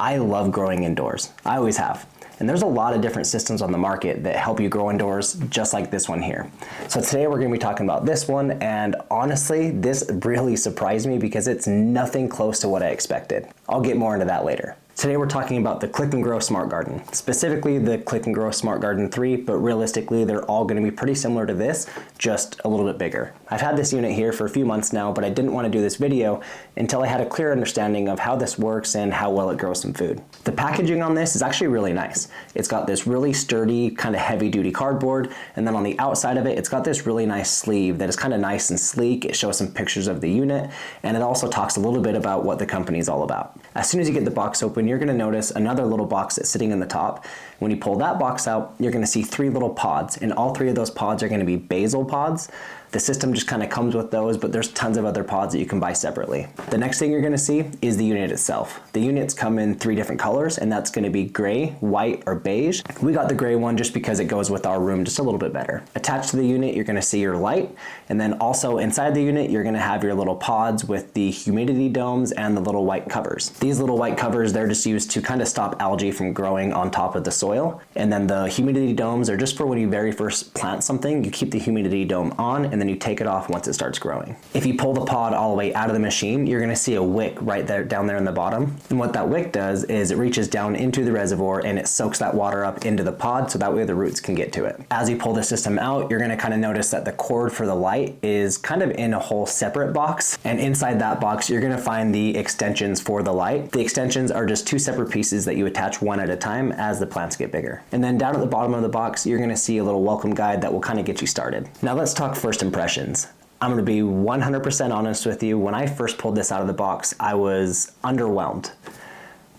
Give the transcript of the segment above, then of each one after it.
I love growing indoors. I always have. And there's a lot of different systems on the market that help you grow indoors, just like this one here. So today we're gonna be talking about this one, and honestly, this really surprised me because it's nothing close to what I expected. I'll get more into that later. Today we're talking about the Click and Grow Smart Garden, specifically the Click and Grow Smart Garden 3, but realistically they're all going to be pretty similar to this, just a little bit bigger. I've had this unit here for a few months now, but I didn't want to do this video until I had a clear understanding of how this works and how well it grows some food. The packaging on this is actually really nice. It's got this really sturdy, kind of heavy duty cardboard, and then on the outside of it, it's got this really nice sleeve that is kind of nice and sleek. It shows some pictures of the unit, and it also talks a little bit about what the company is all about. As soon as you get the box open, you're going to notice another little box that's sitting in the top. When you pull that box out, you're going to see 3 little pods, and all 3 of those pods are going to be basil pods. The system just kind of comes with those, but there's tons of other pods that you can buy separately. The next thing you're going to see is the unit itself. The units come in 3 different colors, and that's going to be gray, white, or beige. We got the gray one just because it goes with our room just a little bit better. Attached to the unit, you're going to see your light, and then also inside the unit, you're going to have your little pods with the humidity domes and the little white covers. These little white covers, they're just used to kind of stop algae from growing on top of the soil, and then the humidity domes are just for when you very first plant something. You keep the humidity dome on, and then you take it off once it starts growing. If you pull the pod all the way out of the machine, you're going to see a wick right there, down there in the bottom. And what that wick does is it reaches down into the reservoir and it soaks that water up into the pod so that way the roots can get to it. As you pull the system out, you're going to kind of notice that the cord for the light is kind of in a whole separate box. And inside that box, you're going to find the extensions for the light. The extensions are just 2 separate pieces that you attach one at a time as the plants get bigger. And then down at the bottom of the box, you're going to see a little welcome guide that will kind of get you started. Now let's talk first impressions. I'm going to be 100% honest with you. When I first pulled this out of the box, I was underwhelmed.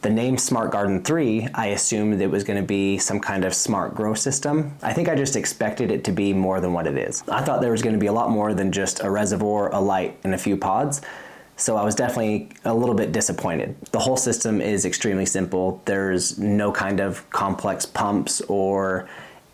The name Smart Garden 3, I assumed it was going to be some kind of smart grow system. I think I just expected it to be more than what it is. I thought there was going to be a lot more than just a reservoir, a light, and a few pods. So I was definitely a little bit disappointed. The whole system is extremely simple. There's no kind of complex pumps or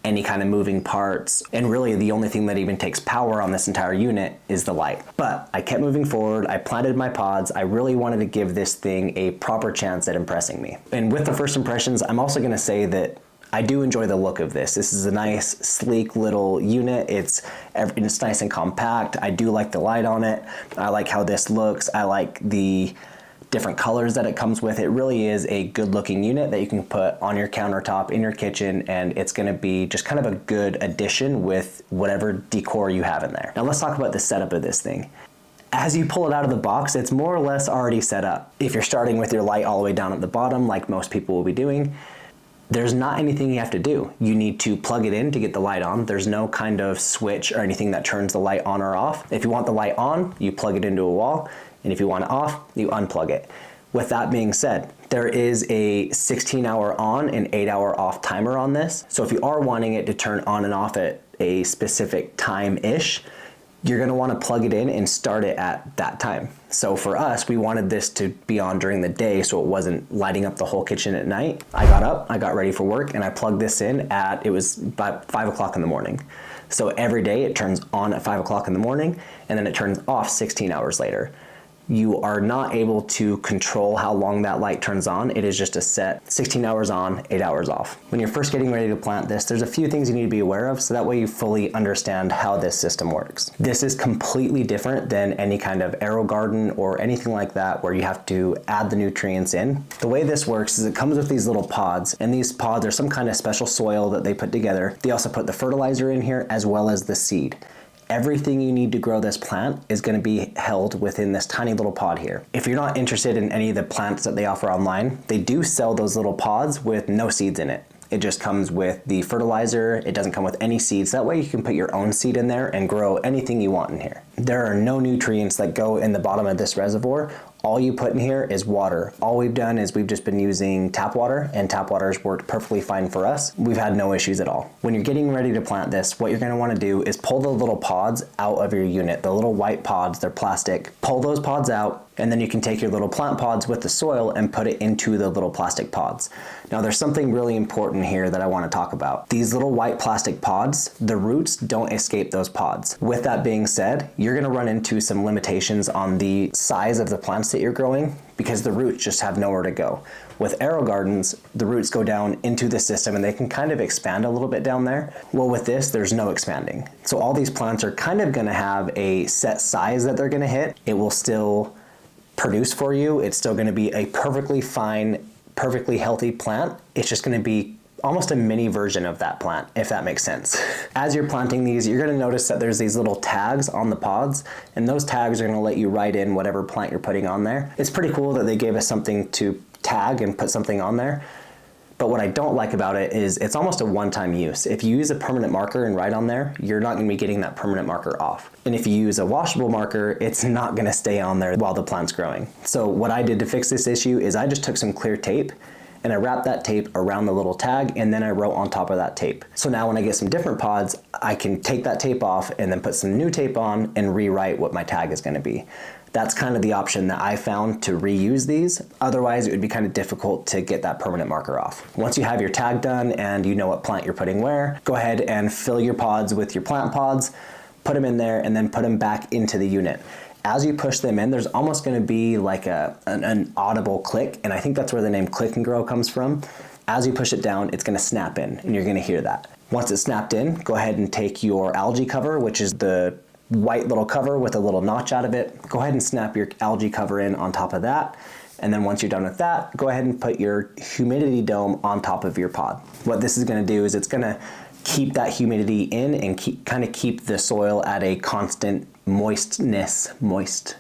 any kind of moving parts, and really the only thing that even takes power on this entire unit is the light. But I kept moving forward, I planted my pods, I really wanted to give this thing a proper chance at impressing me. And with the first impressions, I'm also going to say that I do enjoy the look of this. This is a nice, sleek little unit. It's nice and compact. I do like the light on it. I like how this looks. I like the different colors that it comes with. It really is a good looking unit that you can put on your countertop in your kitchen, and it's going to be just kind of a good addition with whatever decor you have in there. Now let's talk about the setup of this thing. As you pull it out of the box, it's more or less already set up. If you're starting with your light all the way down at the bottom, like most people will be doing, there's not anything you have to do. You need to plug it in to get the light on. There's no kind of switch or anything that turns the light on or off. If you want the light on, you plug it into a wall, and if you want it off, you unplug it. With that being said, there is a 16-hour on and 8-hour off timer on this. So if you are wanting it to turn on and off at a specific time-ish, you're going to want to plug it in and start it at that time. So for us, we wanted this to be on during the day so it wasn't lighting up the whole kitchen at night. I got up, I got ready for work, and I plugged this in at, it was about 5 o'clock in the morning. So every day it turns on at 5 o'clock in the morning, and then it turns off 16 hours later. You are not able to control how long that light turns on. It is just a set 16 hours on, 8 hours off. When you're first getting ready to plant this, there's a few things you need to be aware of so that way you fully understand how this system works. This is completely different than any kind of aero garden or anything like that where you have to add the nutrients in. The way this works is it comes with these little pods, and these pods are some kind of special soil that they put together. They also put the fertilizer in here as well as the seed. Everything you need to grow this plant is going to be held within this tiny little pod here. If you're not interested in any of the plants that they offer online, they do sell those little pods with no seeds in it. It just comes with the fertilizer. It doesn't come with any seeds. That way you can put your own seed in there and grow anything you want in here. There are no nutrients that go in the bottom of this reservoir. All you put in here is water. All we've done is we've just been using tap water, and tap water has worked perfectly fine for us. We've had no issues at all. When you're getting ready to plant this, what you're going to want to do is pull the little pods out of your unit. The little white pods, they're plastic. Pull those pods out, and then you can take your little plant pods with the soil and put it into the little plastic pods. Now there's something really important here that I want to talk about. These little white plastic pods, the roots don't escape those pods. With that being said, you're going to run into some limitations on the size of the plants that you're growing. because the roots just have nowhere to go. With AeroGardens, the roots go down into the system and they can kind of expand a little bit down there. Well, with this, there's no expanding. So all these plants are kind of gonna have a set size that they're gonna hit. It will still produce for you. It's still gonna be a perfectly fine, perfectly healthy plant. It's just gonna be almost a mini version of that plant, if that makes sense. As you're planting these, you're gonna notice that there's these little tags on the pods, and those tags are gonna let you write in whatever plant you're putting on there. It's pretty cool that they gave us something to tag and put something on there. But what I don't like about it is it's almost a one-time use. If you use a permanent marker and write on there, you're not gonna be getting that permanent marker off. And if you use a washable marker, it's not gonna stay on there while the plant's growing. So what I did to fix this issue is I just took some clear tape and I wrapped that tape around the little tag, and then I wrote on top of that tape. So now when I get some different pods, I can take that tape off and then put some new tape on and rewrite what my tag is gonna be. That's kind of the option that I found to reuse these. Otherwise, it would be kind of difficult to get that permanent marker off. Once you have your tag done and you know what plant you're putting where, go ahead and fill your pods with your plant pods, put them in there, and then put them back into the unit. As you push them in, there's almost gonna be like an audible click, and I think that's where the name Click and Grow comes from. As you push it down, it's gonna snap in, and you're gonna hear that. Once it's snapped in, go ahead and take your algae cover, which is the white little cover with a little notch out of it. Go ahead and snap your algae cover in on top of that. And then once you're done with that, go ahead and put your humidity dome on top of your pod. What this is gonna do is it's gonna keep that humidity in and kind of keep the soil at a constant moistness. It's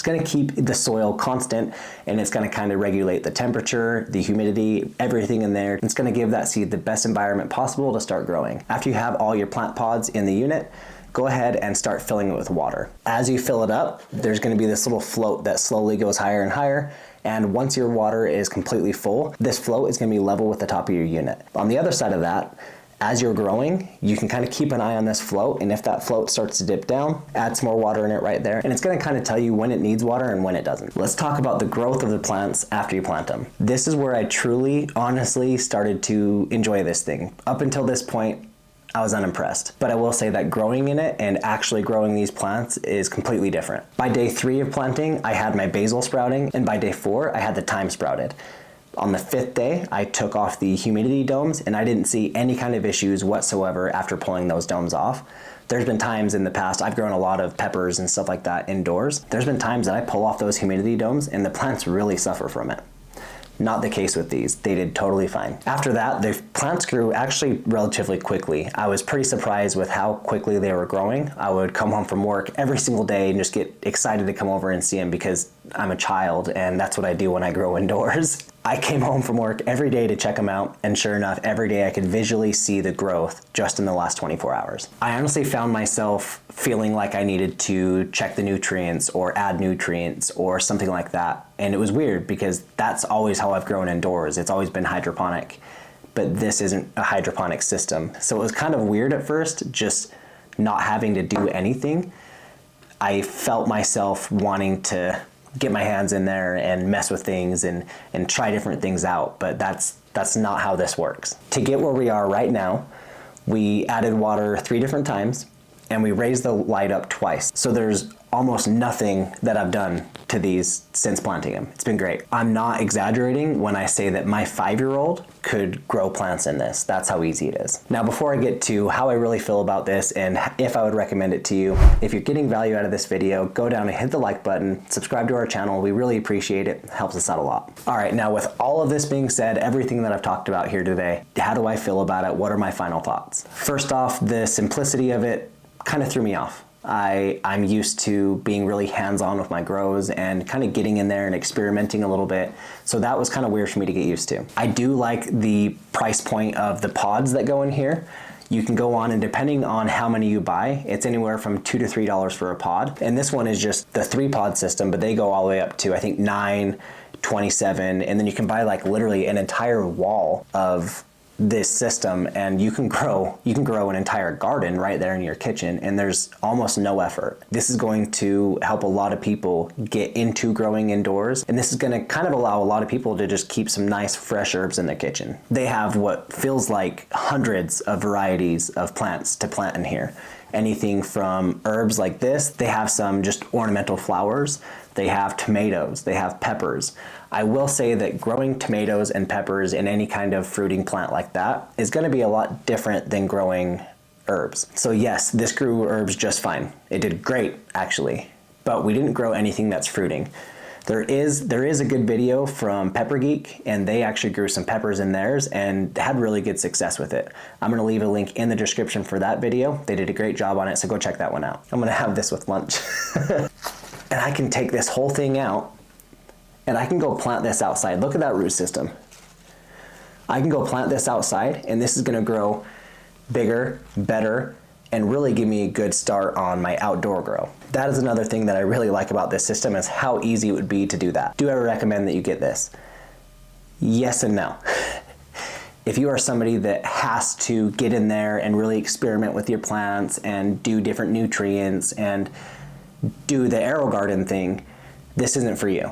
gonna keep the soil constant, and it's gonna kind of regulate the temperature, the humidity, everything in there. It's gonna give that seed the best environment possible to start growing. After you have all your plant pods in the unit, go ahead and start filling it with water. As you fill it up, there's gonna be this little float that slowly goes higher and higher. And once your water is completely full, this float is gonna be level with the top of your unit. On the other side of that, as you're growing, you can kind of keep an eye on this float, and if that float starts to dip down, add some more water in it right there, and it's gonna kind of tell you when it needs water and when it doesn't. Let's talk about the growth of the plants after you plant them. This is where I truly, honestly started to enjoy this thing. Up until this point, I was unimpressed, but I will say that growing in it and actually growing these plants is completely different. By day 3 of planting, I had my basil sprouting, and by day 4, I had the thyme sprouted. On the 5th day, I took off the humidity domes, and I didn't see any kind of issues whatsoever after pulling those domes off. There's been times in the past, I've grown a lot of peppers and stuff like that indoors. There's been times that I pull off those humidity domes and the plants really suffer from it. Not the case with these. They did totally fine. After that, the plants grew actually relatively quickly. I was pretty surprised with how quickly they were growing. I would come home from work every single day and just get excited to come over and see them because I'm a child and that's what I do when I grow indoors. I came home from work every day to check them out, and sure enough, every day I could visually see the growth just in the last 24 hours. I honestly found myself feeling like I needed to check the nutrients or add nutrients or something like that. And it was weird because that's always how I've grown indoors. It's always been hydroponic, but this isn't a hydroponic system. So it was kind of weird at first, just not having to do anything. I felt myself wanting to get my hands in there and mess with things and try different things out, but that's not how this works. To get where we are right now, we added water 3 different times and we raised the light up twice. So there's almost nothing that I've done to these since planting them. It's been great. I'm not exaggerating when I say that my 5-year-old could grow plants in this. That's how easy it is. Now, before I get to how I really feel about this and if I would recommend it to you, if you're getting value out of this video, go down and hit the like button, subscribe to our channel. We really appreciate it. It helps us out a lot. All right, now with all of this being said, everything that I've talked about here today, how do I feel about it? What are my final thoughts? First off, the simplicity of it kind of threw me off. I'm used to being really hands-on with my grows and kind of getting in there and experimenting a little bit. So that was kind of weird for me to get used to. I do like the price point of the pods that go in here. You can go on, and depending on how many you buy, it's anywhere from $2 to $3 for a pod. And this one is just the 3-pod system, but they go all the way up to, I think, 9, 27, and then you can buy like literally an entire wall of this system, and you can grow an entire garden right there in your kitchen, and there's almost no effort. This is going to help a lot of people get into growing indoors, and this is going to kind of allow a lot of people to just keep some nice fresh herbs in their kitchen. They have what feels like hundreds of varieties of plants to plant in here. Anything from herbs like this, they have some just ornamental flowers they have tomatoes, they have peppers. I will say that growing tomatoes and peppers in any kind of fruiting plant like that is going to be a lot different than growing herbs. So yes, this grew herbs just fine. It did great, actually, but we didn't grow anything that's fruiting. There is a good video from Pepper Geek, and they actually grew some peppers in theirs and had really good success with it. I'm gonna leave a link in the description for that video. They did a great job on it, so go check that one out. I'm gonna have this with lunch. And I can take this whole thing out and I can go plant this outside. Look at that root system. I can go plant this outside and this is gonna grow bigger, better, and really give me a good start on my outdoor grow. That is another thing that I really like about this system, is how easy it would be to do that. Do I recommend that you get this? Yes and no. If you are somebody that has to get in there and really experiment with your plants and do different nutrients and do the AeroGarden thing, this isn't for you.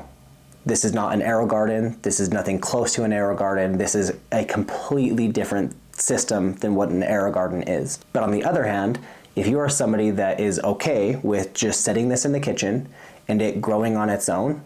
This is not an AeroGarden. This is nothing close to an AeroGarden. This is a completely different system than what an AeroGarden is. But on the other hand, if you are somebody that is okay with just setting this in the kitchen and it growing on its own,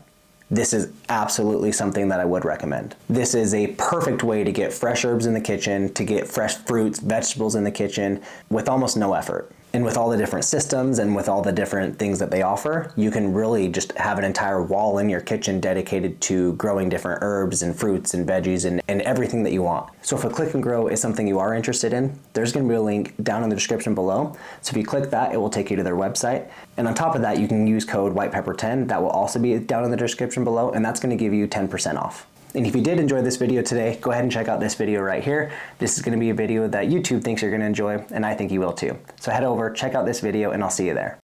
this is absolutely something that I would recommend. This is a perfect way to get fresh herbs in the kitchen, to get fresh fruits, vegetables in the kitchen with almost no effort. And with all the different systems and with all the different things that they offer, you can really just have an entire wall in your kitchen dedicated to growing different herbs and fruits and veggies and everything that you want. So if a click and grow is something you are interested in, there's gonna be a link down in the description below. So if you click that, it will take you to their website. And on top of that, you can use code WHITEPEPPER10. That will also be down in the description below, and that's gonna give you 10% off. And if you did enjoy this video today, go ahead and check out this video right here. This is gonna be a video that YouTube thinks you're gonna enjoy, and I think you will too. So head over, check out this video, and I'll see you there.